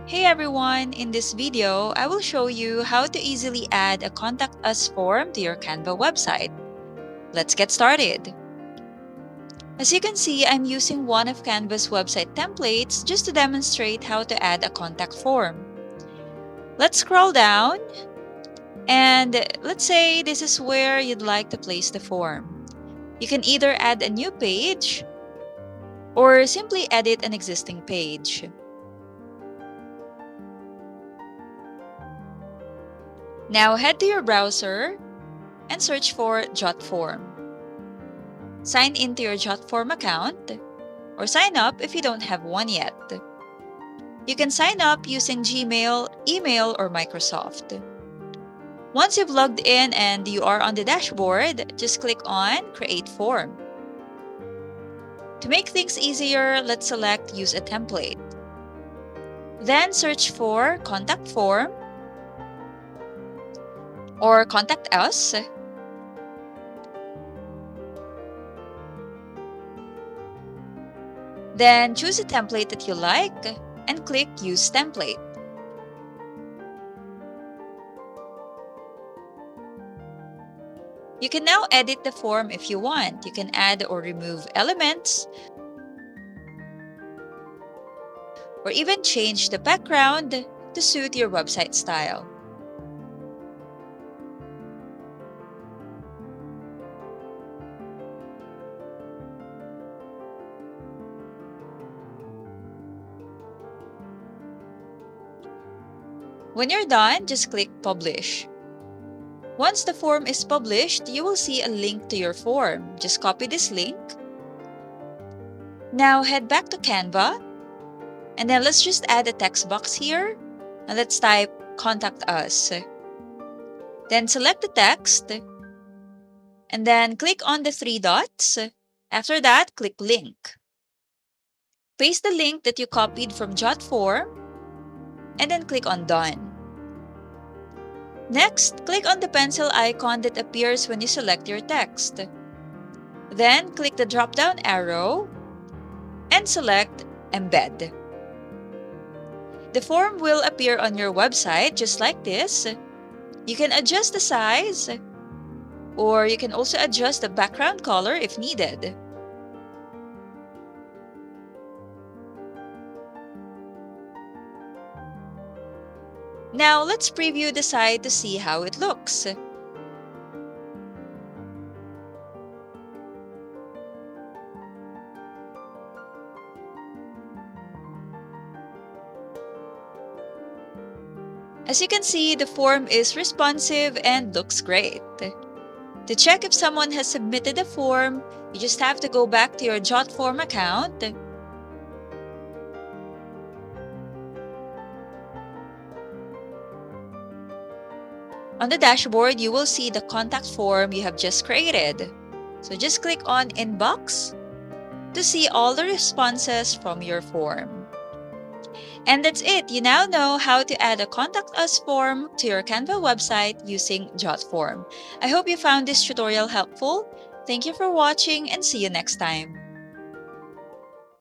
Hey everyone! In this video, I will show you how to easily add a Contact Us form to your Canva website. Let's get started! As you can see, I'm using one of Canva's website templates just to demonstrate how to add a contact form. Let's scroll down, and let's say this is where you'd like to place the form. You can either add a new page or simply edit an existing page. Now head to your browser and search for JotForm. Sign into your JotForm account or sign up if you don't have one yet. You can sign up using Gmail, email, or Microsoft. Once you've logged in and you are on the dashboard, just click on Create Form. To make things easier, let's select Use a Template. Then search for Contact Form or Contact Us. Then choose a template that you like and click Use Template. You can now edit the form if you want. You can add or remove elements, or even change the background to suit your website style. When you're done, just click Publish. Once the form is published, you will see a link to your form. Just copy this link. Now head back to Canva, and then let's just add a text box here, and let's type Contact Us. Then select the text, and then click on the three dots. After that, click Link. Paste the link that you copied from JotForm, and then click on Done. Next, click on the pencil icon that appears when you select your text. Then, click the drop-down arrow and select Embed. The form will appear on your website just like this. You can adjust the size, or you can also adjust the background color if needed. Now, let's preview the site to see how it looks. As you can see, the form is responsive and looks great. To check if someone has submitted a form, you just have to go back to your JotForm account. On the dashboard, you will see the contact form you have just created. So just click on Inbox to see all the responses from your form. And that's it. You now know how to add a Contact Us form to your Canva website using JotForm. I hope you found this tutorial helpful. Thank you for watching and see you next time.